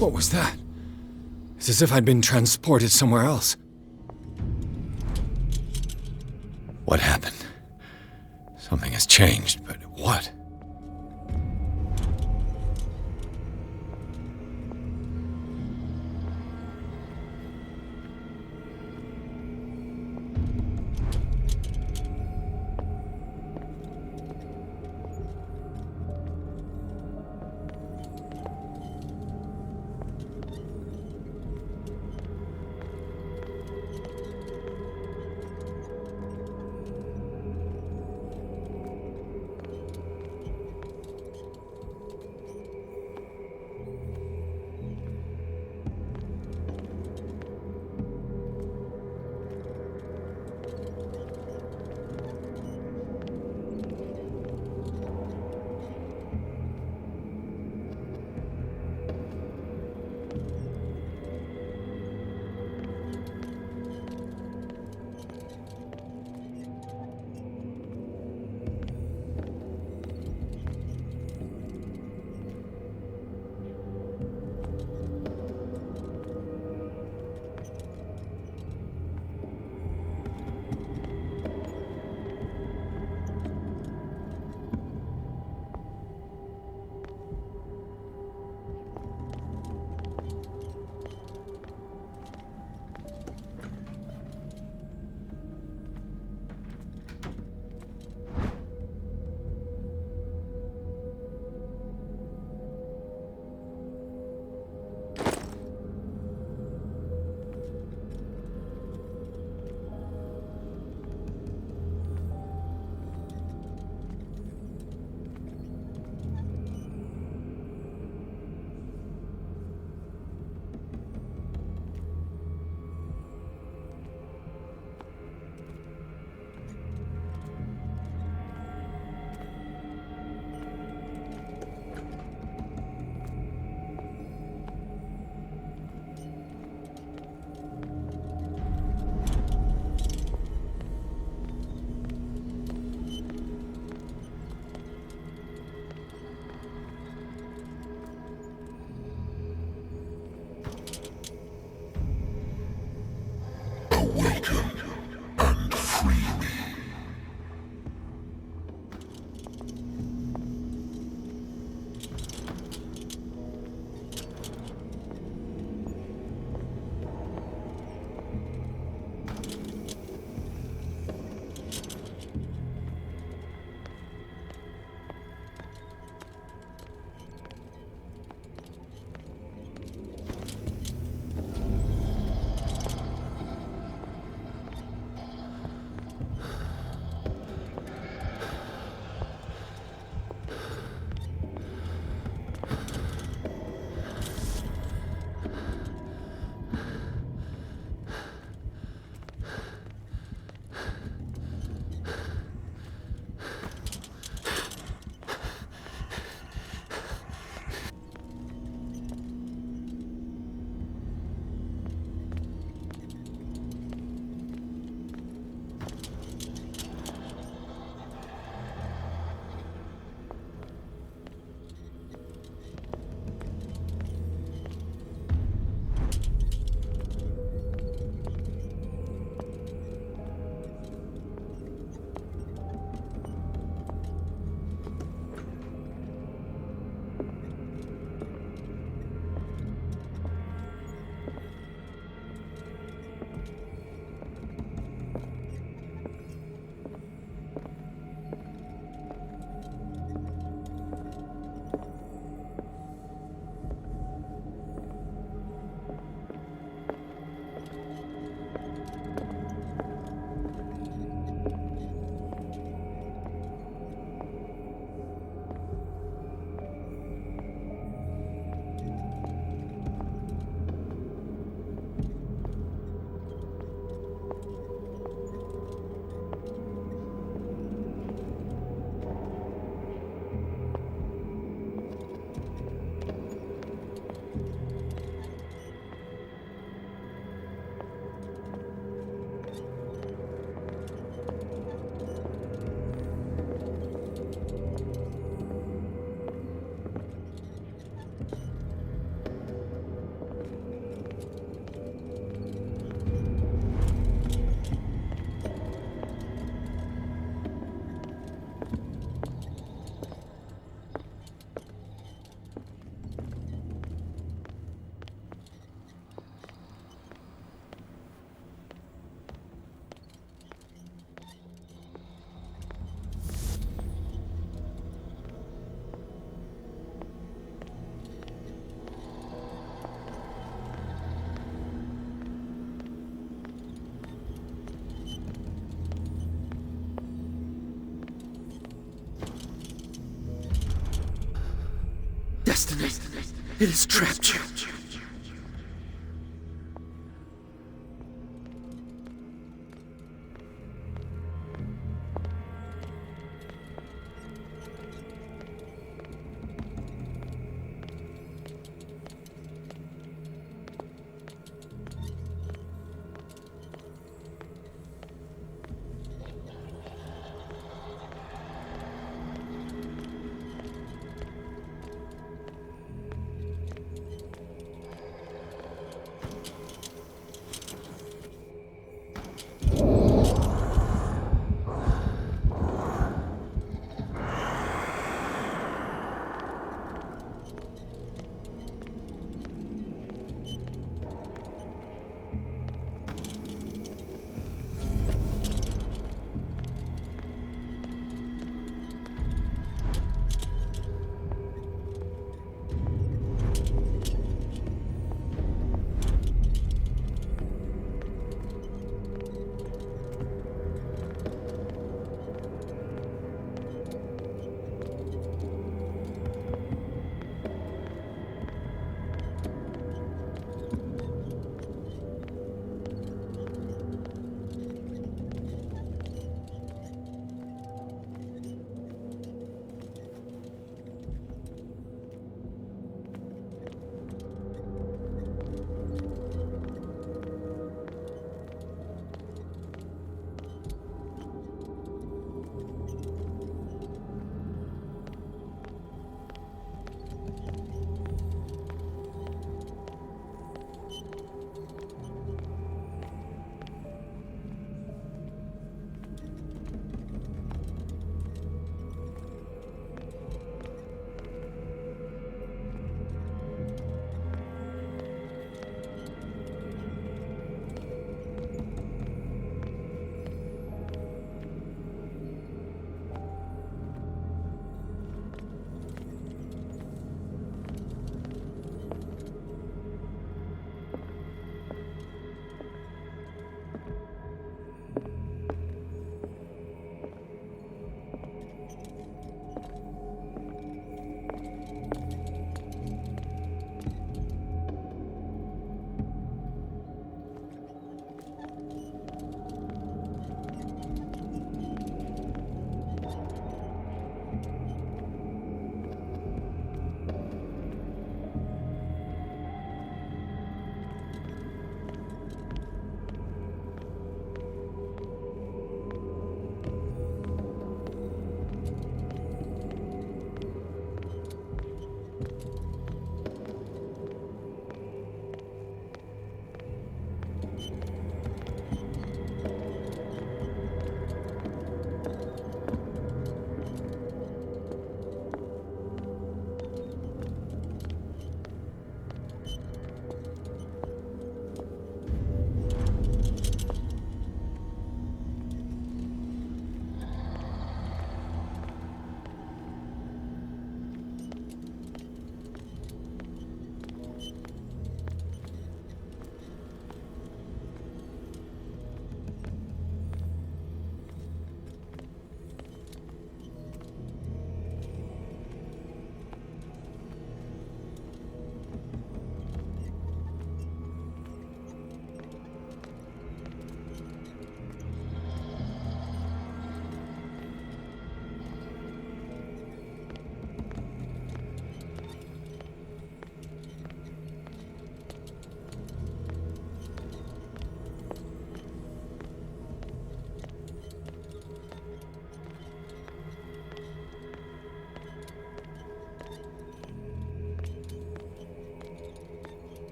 What was that? It's as if I'd been transported somewhere else. What happened? Something has changed, but what? Destiny, it has trapped you.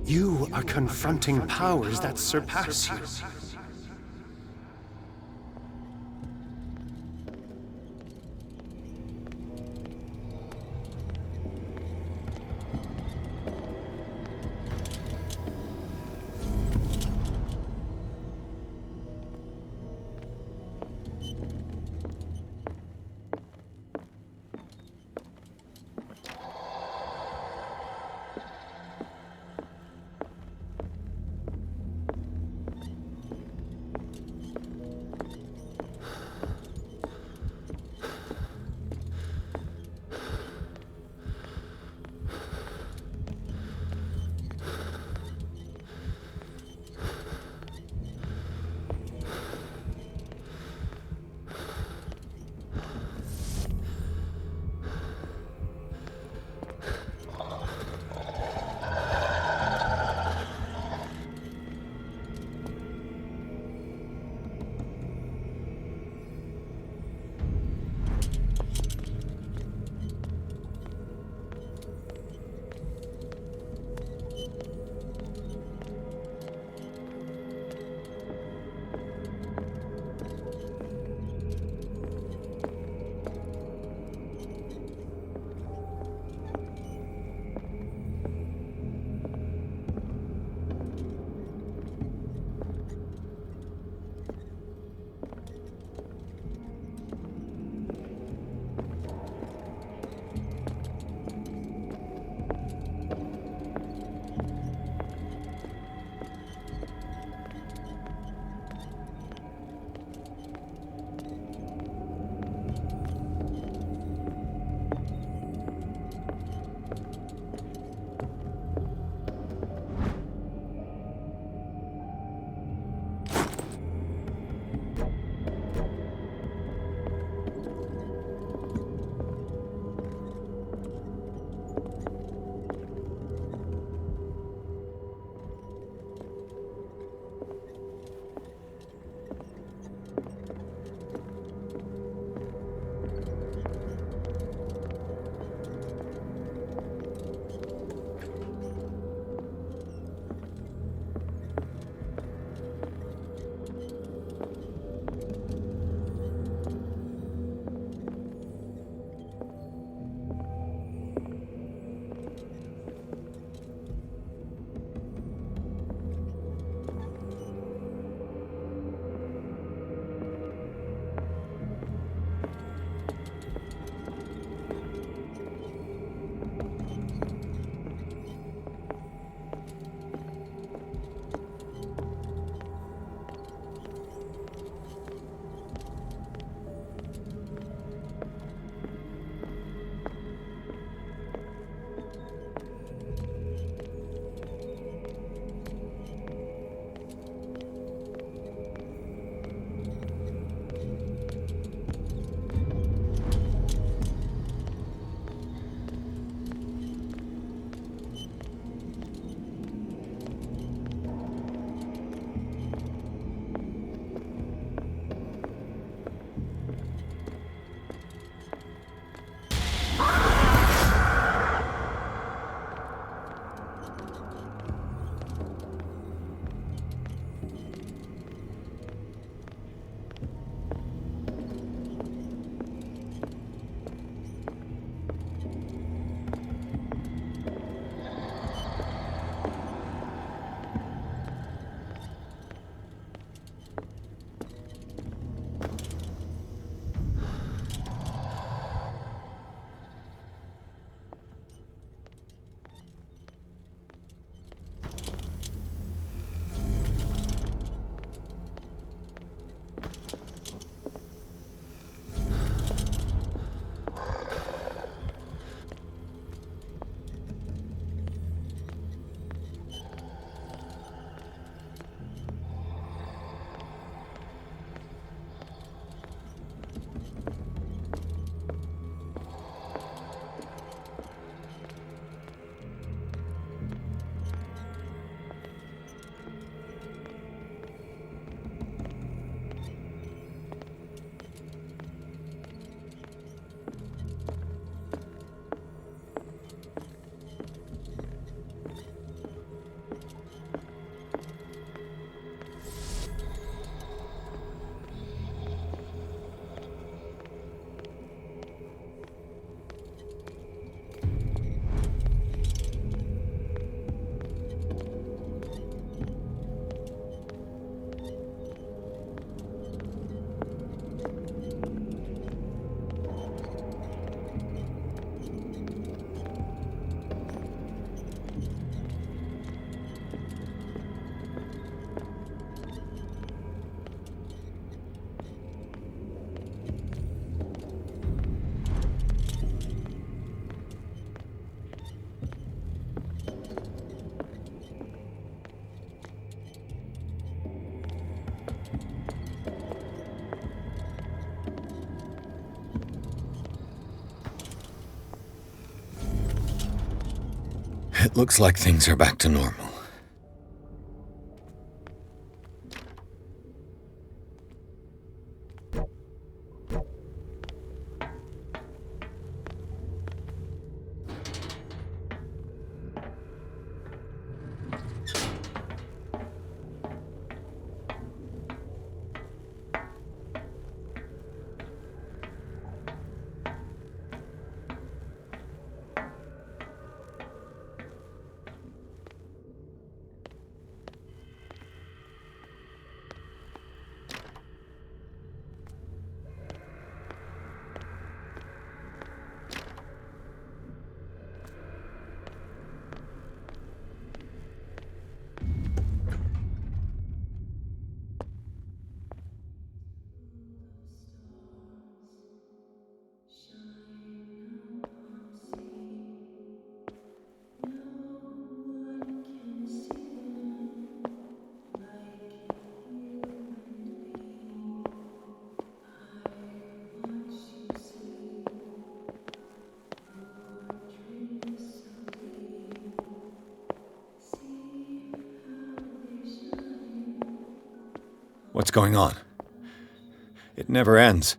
You are confronting powers that surpass you. It looks like things are back to normal. What's going on? It never ends.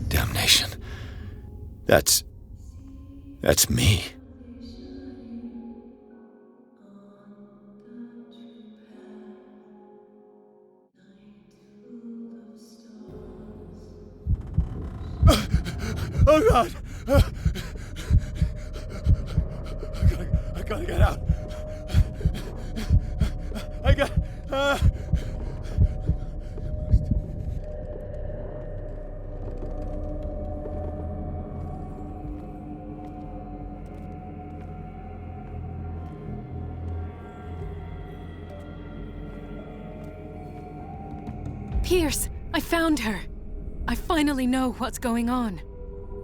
Damnation. That's me. Oh God! I gotta get out. I got. Pierce, I found her. I finally know what's going on.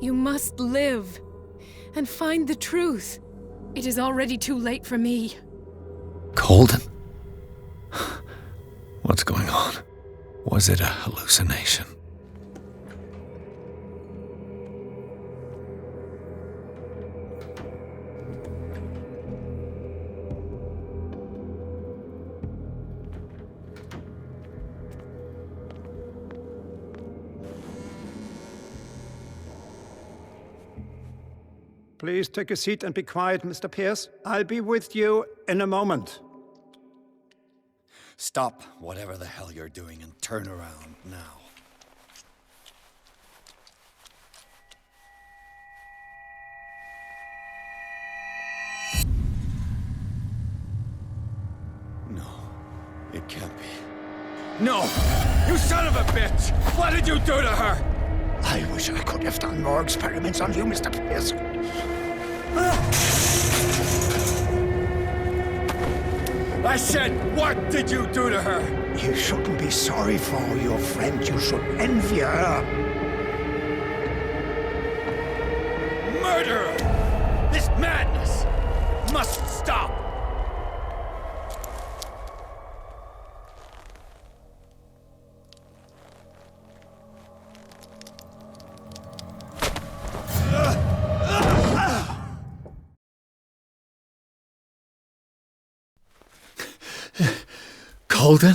You must live and find the truth. It is already too late for me. Colden? What's going on? Was it a hallucination? Please take a seat and be quiet, Mr. Pierce. I'll be with you in a moment. Stop whatever the hell you're doing and turn around now. No, it can't be. No! You son of a bitch! What did you do to her? I wish I could have done more experiments on you, Mr. Pierce. I said, what did you do to her? You shouldn't be sorry for your friend. You should envy her. Murderer! This madness must stop! Colden?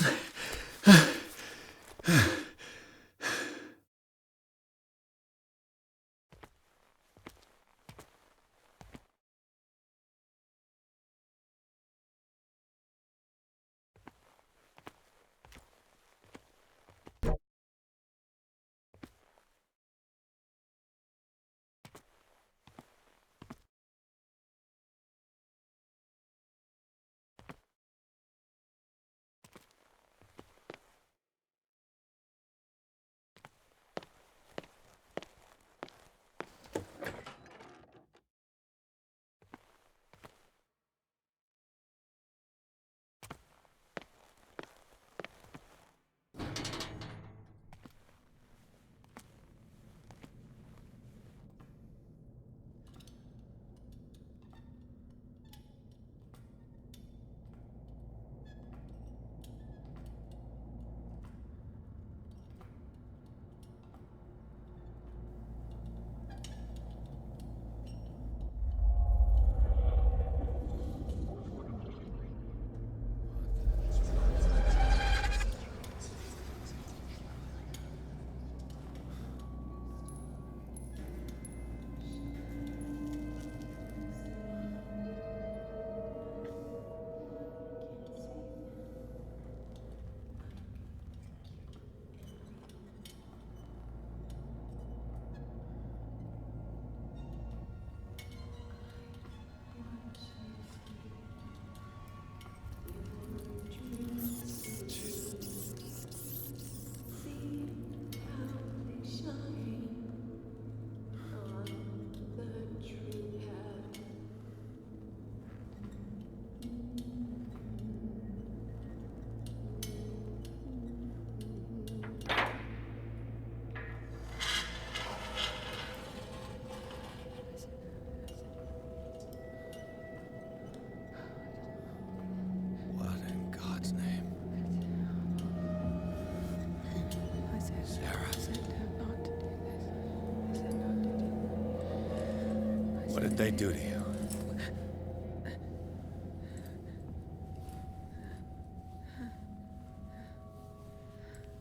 What did they do to you?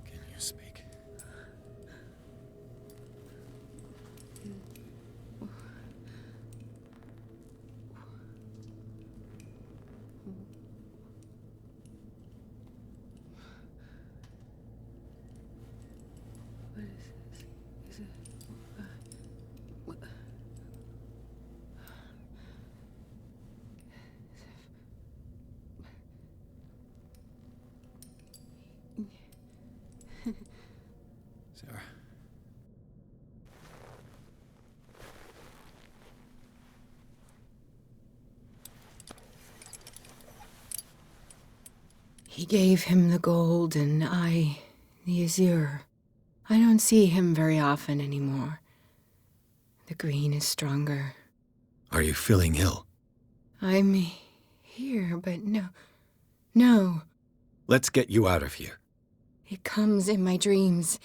Can you speak? Sarah. He gave him the gold and I, the azure. I don't see him very often anymore. The green is stronger. Are you feeling ill? I'm here, but no. Let's get you out of here. It comes in my dreams.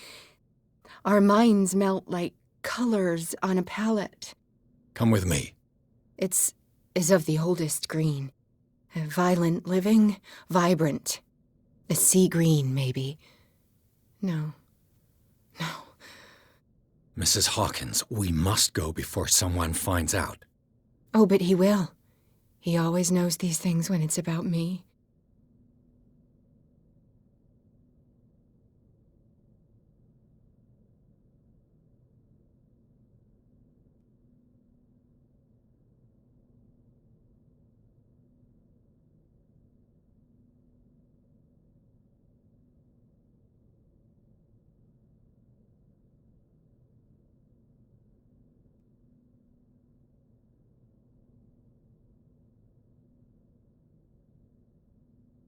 Our minds melt like colors on a palette. Come with me. It's is of the oldest green. Violent living, vibrant. A sea green, maybe. No. Mrs. Hawkins, we must go before someone finds out. Oh, but he will. He always knows these things when it's about me.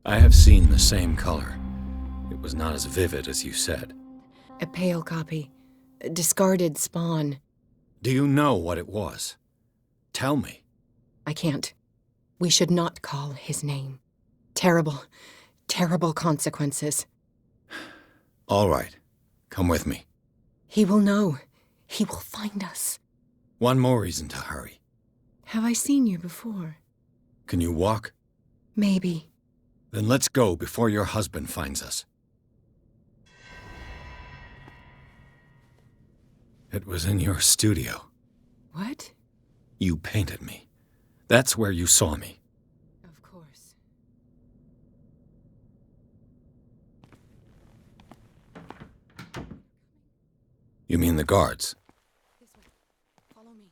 I have seen the same color. It was not as vivid as you said. A pale copy. A discarded spawn. Do you know what it was? Tell me. I can't. We should not call his name. Terrible consequences. All right. Come with me. He will know. He will find us. One more reason to hurry. Have I seen you before? Can you walk? Maybe. Then let's go before your husband finds us. It was in your studio. What? You painted me. That's where you saw me. Of course. You mean the guards? This way. Follow me.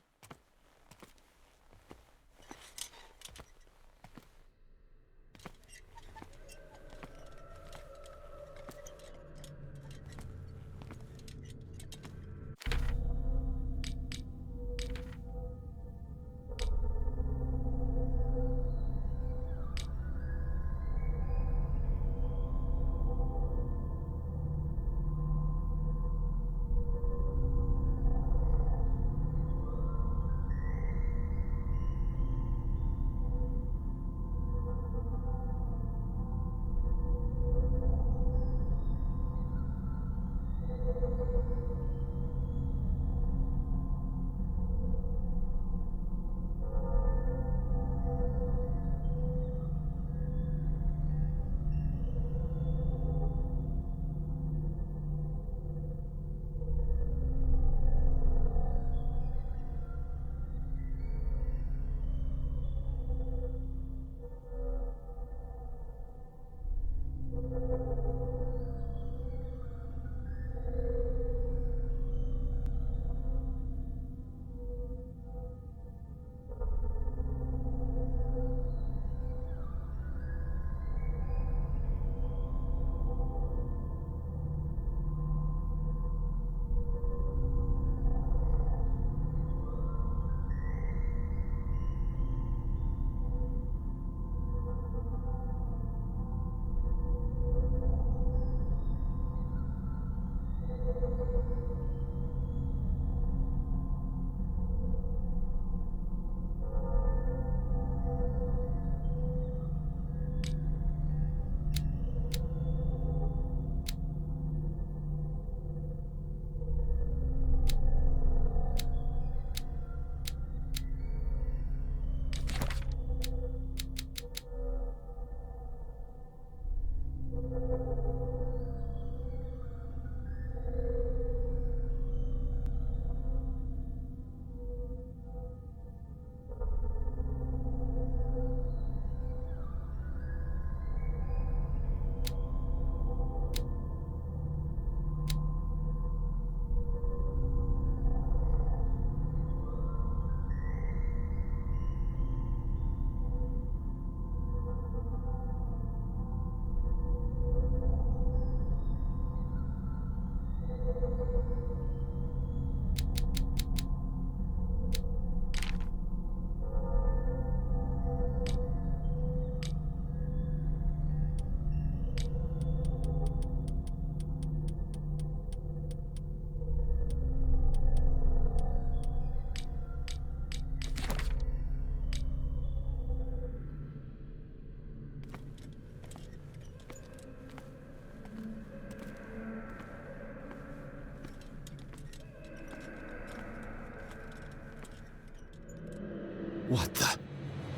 What the?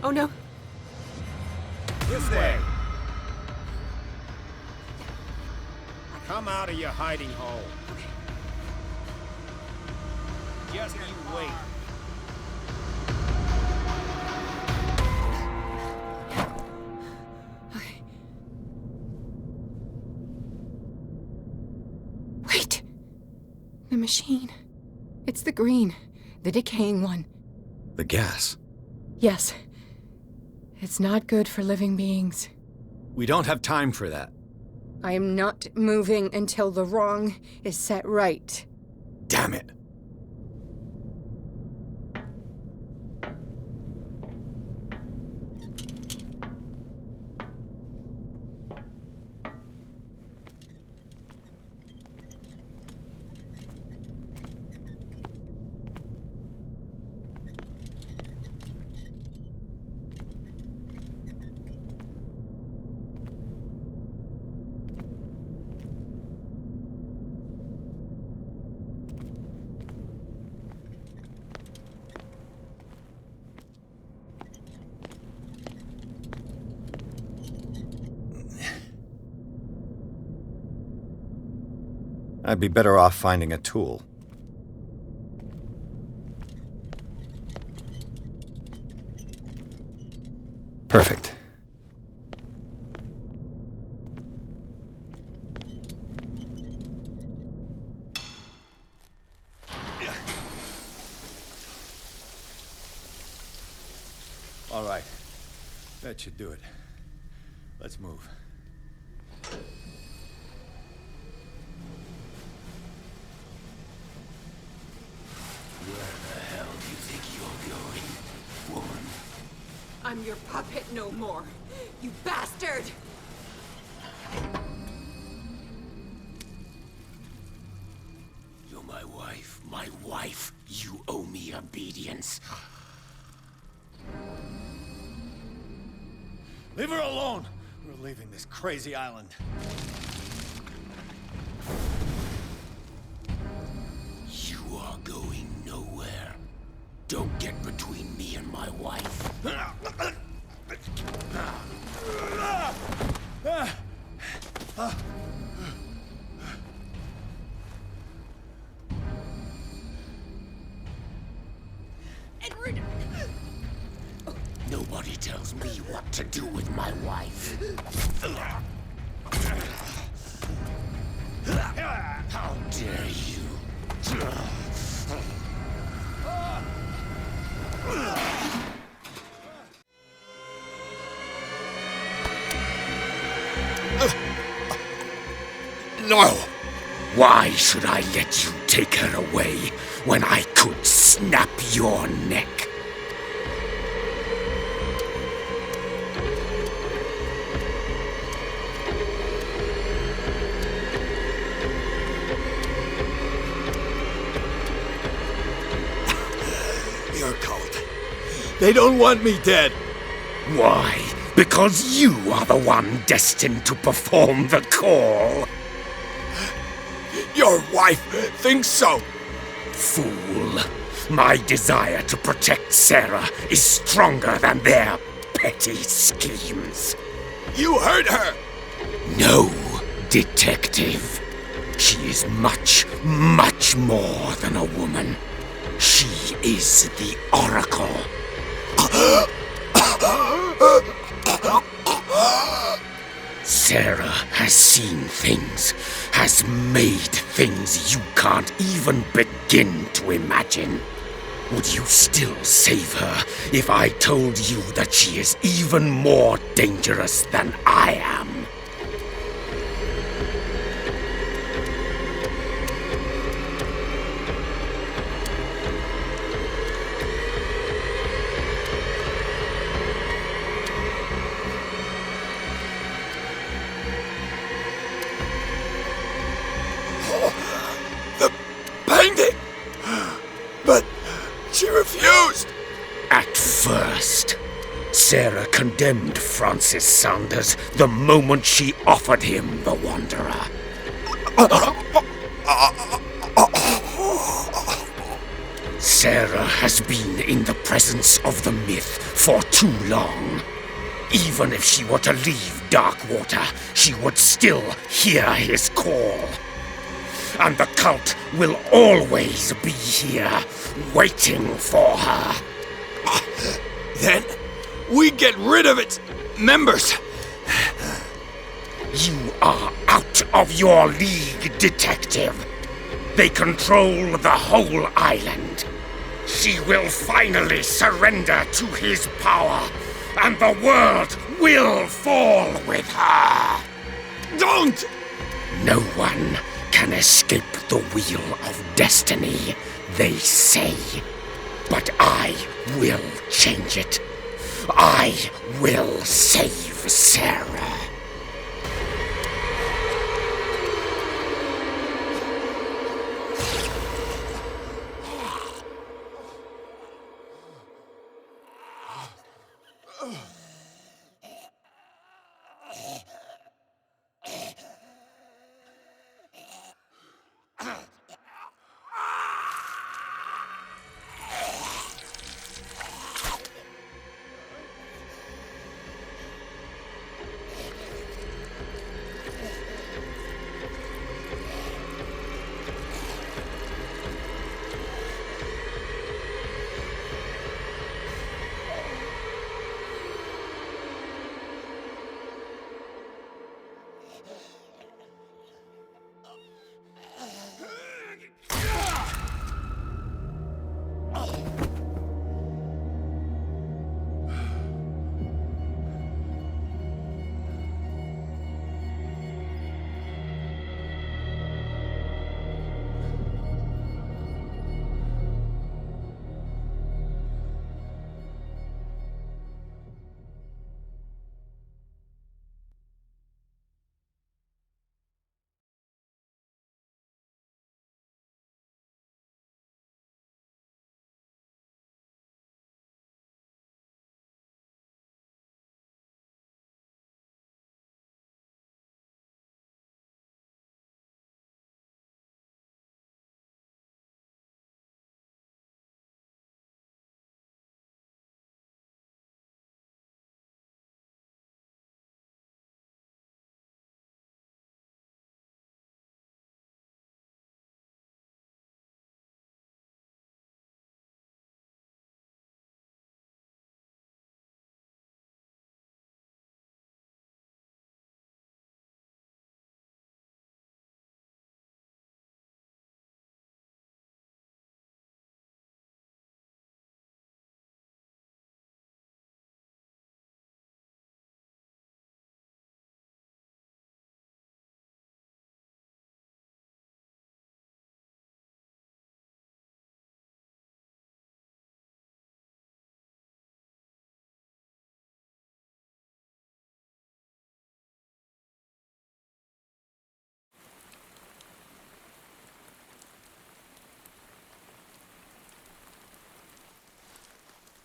Oh no. This way. Come out of your hiding hole. Just you wait. Wait! The machine. It's the green. The decaying one. The gas. Yes. It's not good for living beings. We don't have time for that. I am not moving until the wrong is set right. Damn it. I'd be better off finding a tool. Perfect. All right. That should do it. Let's move. I'm your puppet no more, you bastard! You're my wife. My wife. You owe me obedience. Leave her alone! We're leaving this crazy island. You are going nowhere. Don't get between me and my wife. Edward! Nobody tells me what to do with my wife. How dare you? No! Why should I let you take her away when I could snap your neck? Your cult. They don't want me dead. Why? Because you are the one destined to perform the call. Your wife thinks so. Fool. My desire to protect Sarah is stronger than their petty schemes. You hurt her. No, detective. She is much, much more than a woman. She is the Oracle. Sarah has seen things, has made things you can't even begin to imagine. Would you still save her if I told you that she is even more dangerous than I am? But she refused. At first, Sarah condemned Francis Saunders the moment she offered him the Wanderer. Sarah has been in the presence of the myth for too long. Even if she were to leave Darkwater, she would still hear his call. And the cult will always be here, waiting for her. Then we get rid of its members. You are out of your league, detective. They control the whole island. She will finally surrender to his power, and the world will fall with her. Don't! No one can escape the wheel of destiny, they say. But I will change it. I will save Sarah.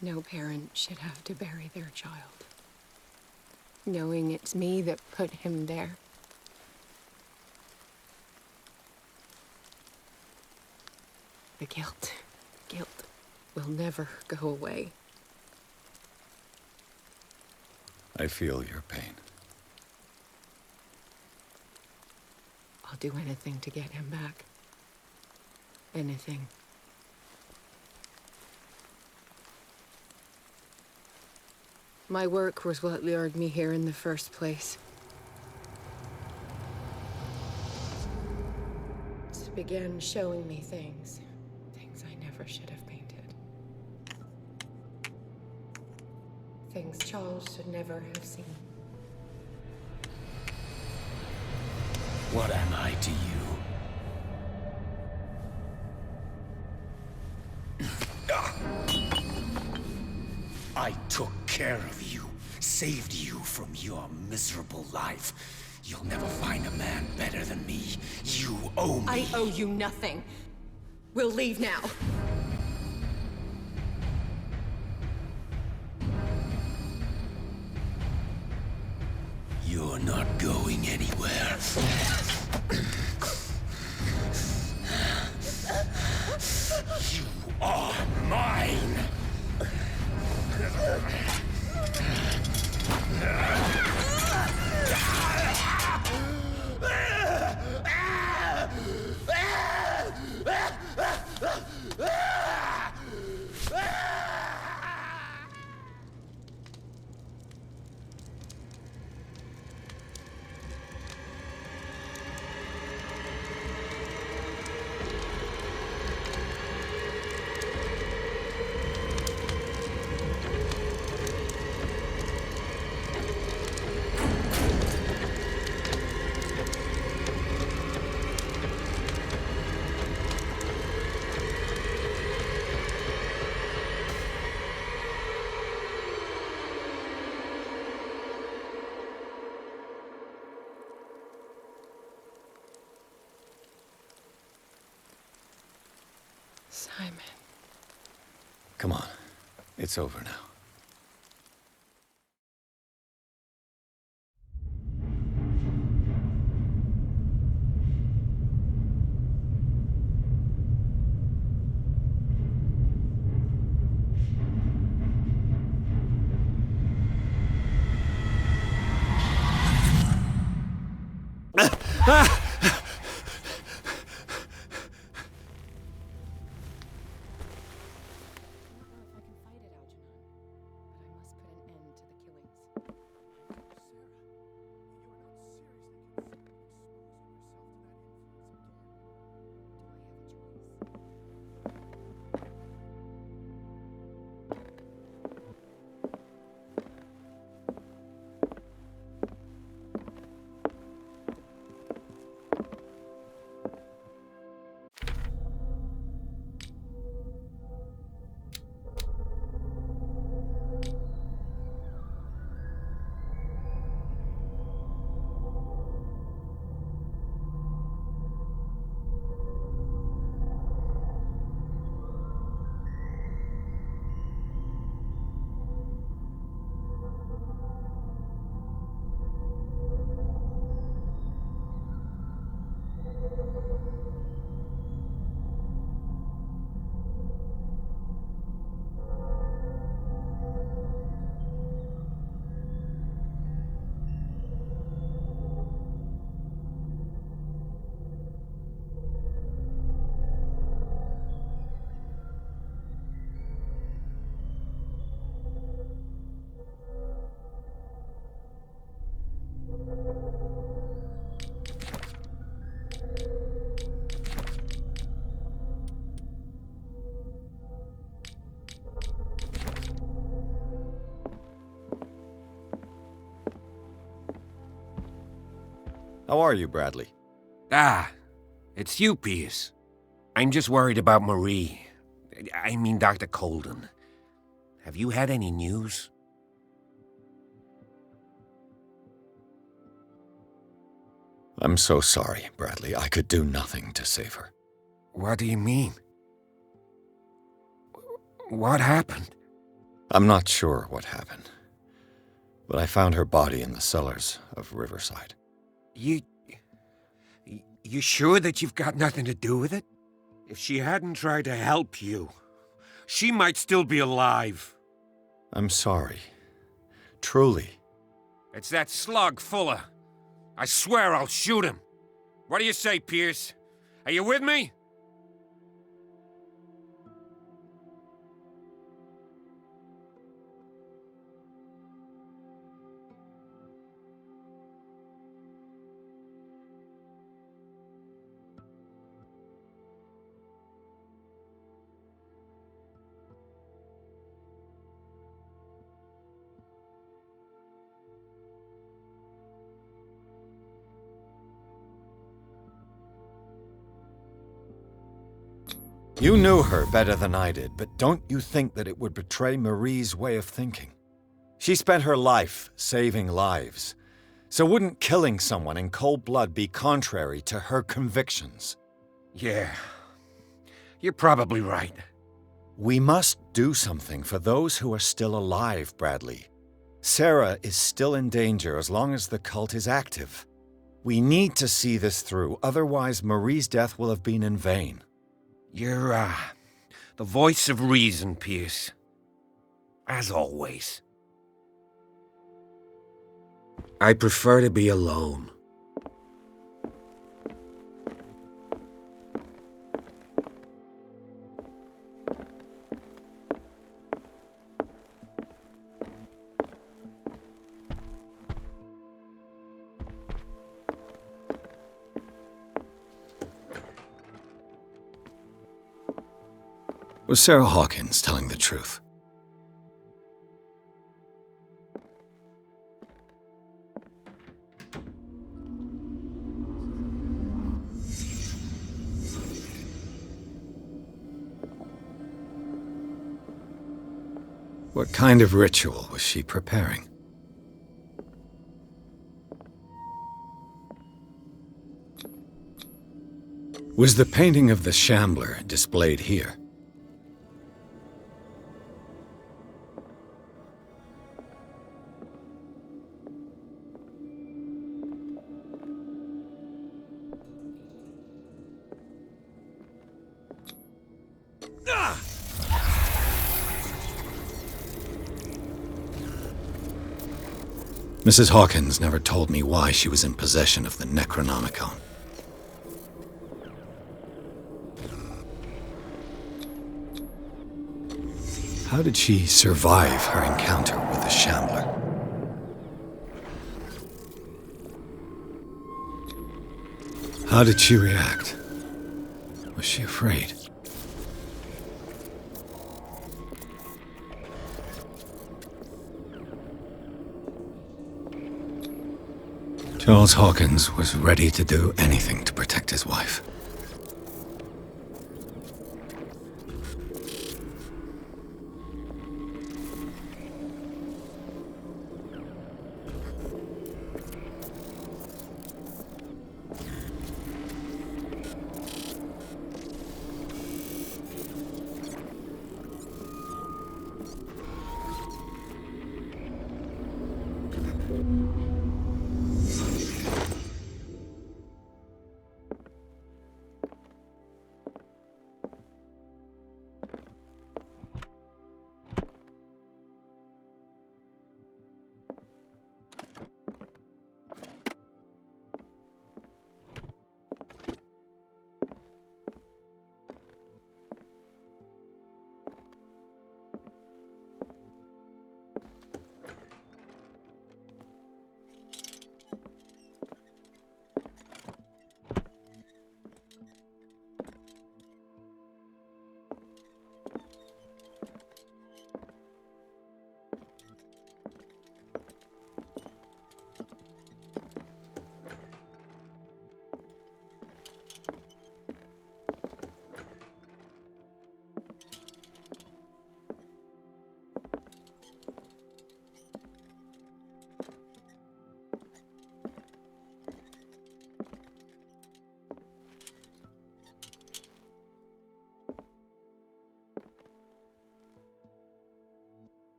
No parent should have to bury their child, knowing it's me that put him there. The guilt will never go away. I feel your pain. I'll do anything to get him back. Anything. My work was what lured me here in the first place. It began showing me things I never should have painted. Things Charles should never have seen. What am I to you? I took care of you, saved you from your miserable life. You'll never find a man better than me. You owe me. I owe you nothing. We'll leave now. You're not going anywhere. You are Simon. Come on. It's over now. How are you, Bradley? Ah, it's you, Pierce. I'm just worried about Marie. I mean, Dr. Colden. Have you had any news? I'm so sorry, Bradley. I could do nothing to save her. What do you mean? What happened? I'm not sure what happened, but I found her body in the cellars of Riverside. You sure that you've got nothing to do with it? If she hadn't tried to help you, she might still be alive. I'm sorry. Truly. It's that slug, Fuller. I swear I'll shoot him. What do you say, Pierce? Are you with me? You knew her better than I did, but don't you think that it would betray Marie's way of thinking? She spent her life saving lives. So wouldn't killing someone in cold blood be contrary to her convictions? Yeah. You're probably right. We must do something for those who are still alive, Bradley. Sarah is still in danger as long as the cult is active. We need to see this through, otherwise Marie's death will have been in vain. You're, the voice of reason, Pierce. As always. I prefer to be alone. Was Sarah Hawkins telling the truth? What kind of ritual was she preparing? Was the painting of the Shambler displayed here? Mrs. Hawkins never told me why she was in possession of the Necronomicon. How did she survive her encounter with the Shambler? How did she react? Was she afraid? Charles Hawkins was ready to do anything to protect his wife.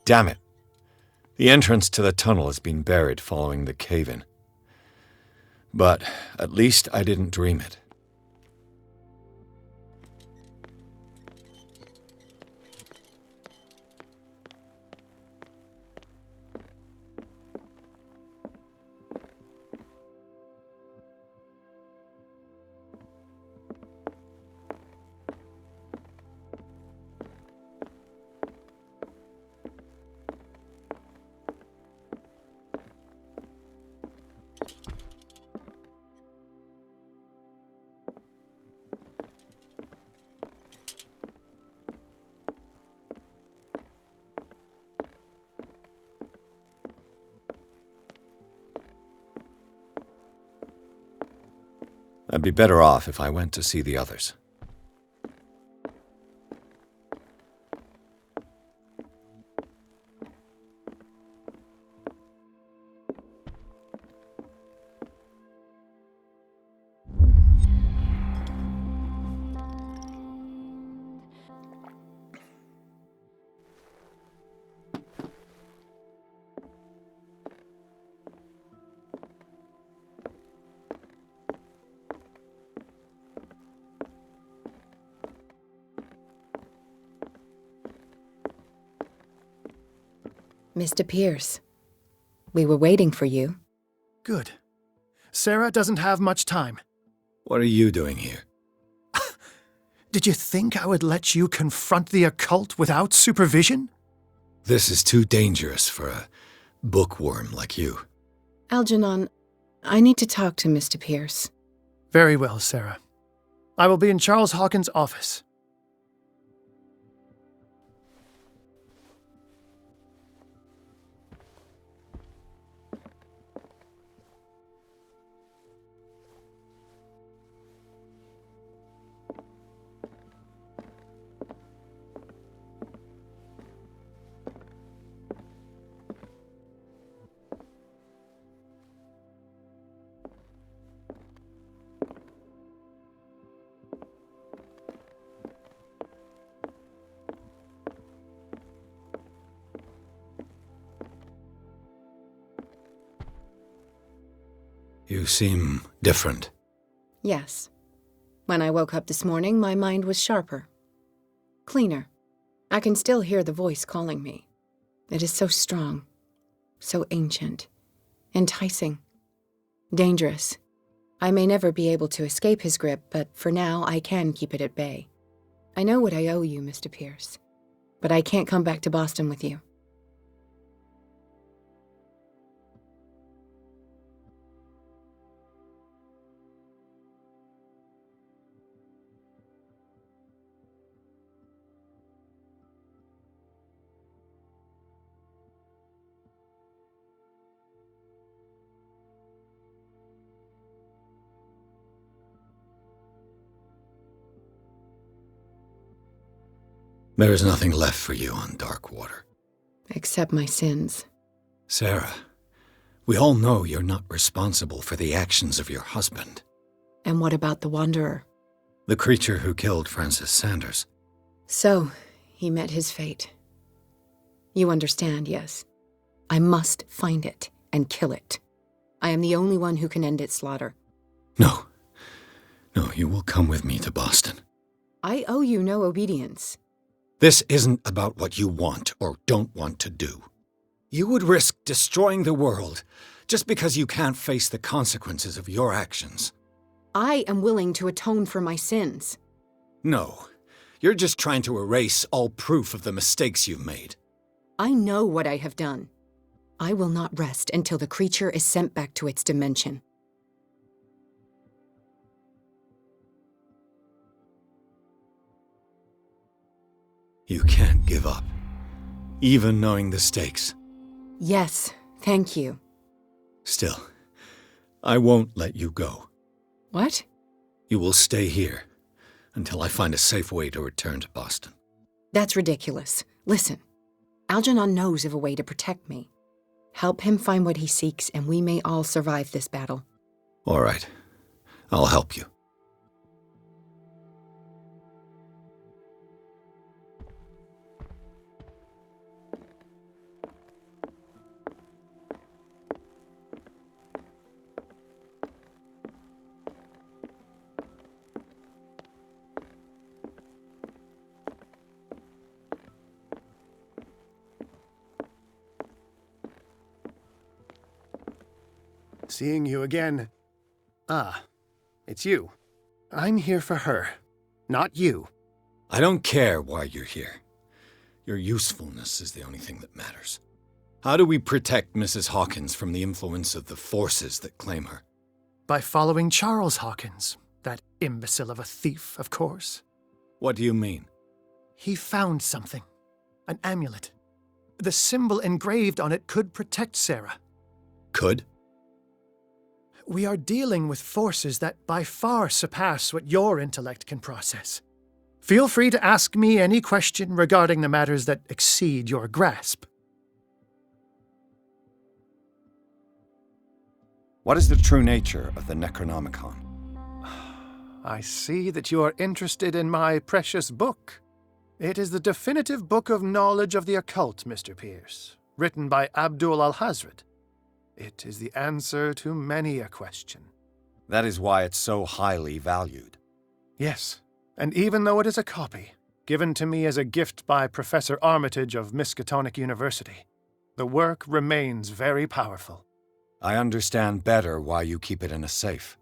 Damn it. The entrance to the tunnel has been buried following the cave-in. But at least I didn't dream it. I'd be better off if I went to see the others. Mr. Pierce, we were waiting for you. Good. Sarah doesn't have much time. What are you doing here? Did you think I would let you confront the occult without supervision? This is too dangerous for a bookworm like you. Algernon, I need to talk to Mr. Pierce. Very well, Sarah. I will be in Charles Hawkins' office. You seem different. Yes. When I woke up this morning, my mind was sharper. Cleaner. I can still hear the voice calling me. It is so strong, so ancient, enticing, dangerous. I may never be able to escape his grip, but for now I can keep it at bay. I know what I owe you, Mr. Pierce, but I can't come back to Boston with you. There is nothing left for you on Darkwater. Except my sins. Sarah, we all know you're not responsible for the actions of your husband. And what about the Wanderer? The creature who killed Francis Sanders. So, he met his fate. You understand, yes? I must find it and kill it. I am the only one who can end its slaughter. No. No, you will come with me to Boston. I owe you no obedience. This isn't about what you want or don't want to do. You would risk destroying the world just because you can't face the consequences of your actions. I am willing to atone for my sins. No, you're just trying to erase all proof of the mistakes you've made. I know what I have done. I will not rest until the creature is sent back to its dimension. You can't give up, even knowing the stakes. Yes, thank you. Still, I won't let you go. What? You will stay here until I find a safe way to return to Boston. That's ridiculous. Listen, Algernon knows of a way to protect me. Help him find what he seeks, and we may all survive this battle. All right. I'll help you. Seeing you again. Ah, it's you. I'm here for her, not you. I don't care why you're here. Your usefulness is the only thing that matters. How do we protect Mrs. Hawkins from the influence of the forces that claim her? By following Charles Hawkins, that imbecile of a thief, of course. What do you mean? He found something. An amulet. The symbol engraved on it could protect Sarah. Could? We are dealing with forces that by far surpass what your intellect can process. Feel free to ask me any question regarding the matters that exceed your grasp. What is the true nature of the Necronomicon? I see that you are interested in my precious book. It is the definitive book of knowledge of the occult, Mr. Pierce, written by Abdul al-Hazred. It is the answer to many a question. That is why it's so highly valued. Yes, and even though it is a copy, given to me as a gift by Professor Armitage of Miskatonic University, The work remains very powerful. I understand better why you keep it in a safe.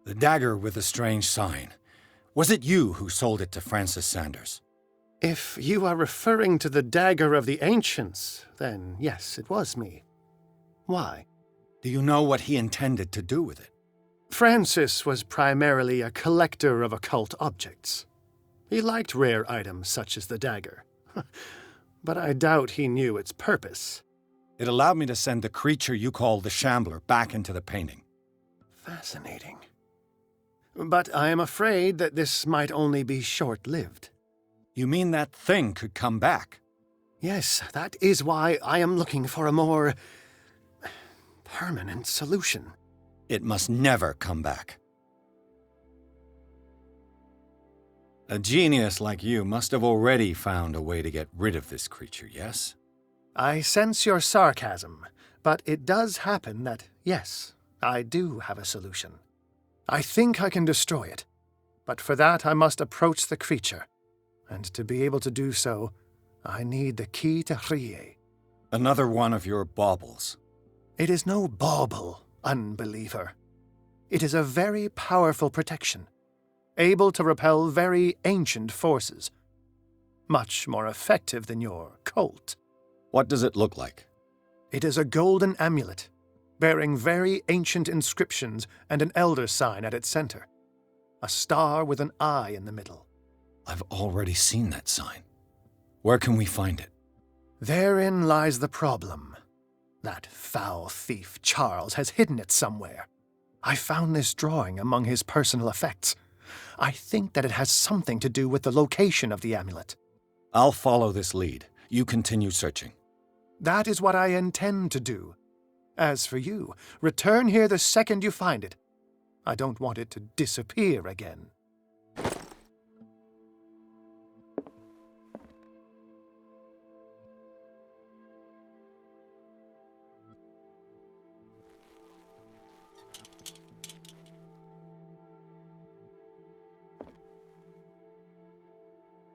The dagger with the strange sign. Was it you who sold it to Francis Sanders? If you are referring to the dagger of the ancients, then yes, it was me. Why? Do you know what he intended to do with it? Francis was primarily a collector of occult objects. He liked rare items such as the dagger. But I doubt he knew its purpose. It allowed me to send the creature you call the Shambler back into the painting. Fascinating. But I am afraid that this might only be short-lived. You mean that thing could come back? Yes, that is why I am looking for a more permanent solution. It must never come back. A genius like you must have already found a way to get rid of this creature, yes? I sense your sarcasm, but it does happen that, yes, I do have a solution. I think I can destroy it, but for that I must approach the creature, and to be able to do so, I need the key to Rie. Another one of your baubles. It is no bauble, unbeliever. It is a very powerful protection, able to repel very ancient forces. Much more effective than your cult. What does it look like? It is a golden amulet, bearing very ancient inscriptions and an elder sign at its center. A star with an eye in the middle. I've already seen that sign. Where can we find it? Therein lies the problem. That foul thief Charles has hidden it somewhere. I found this drawing among his personal effects. I think that it has something to do with the location of the amulet. I'll follow this lead. You continue searching. That is what I intend to do. As for you, return here the second you find it. I don't want it to disappear again.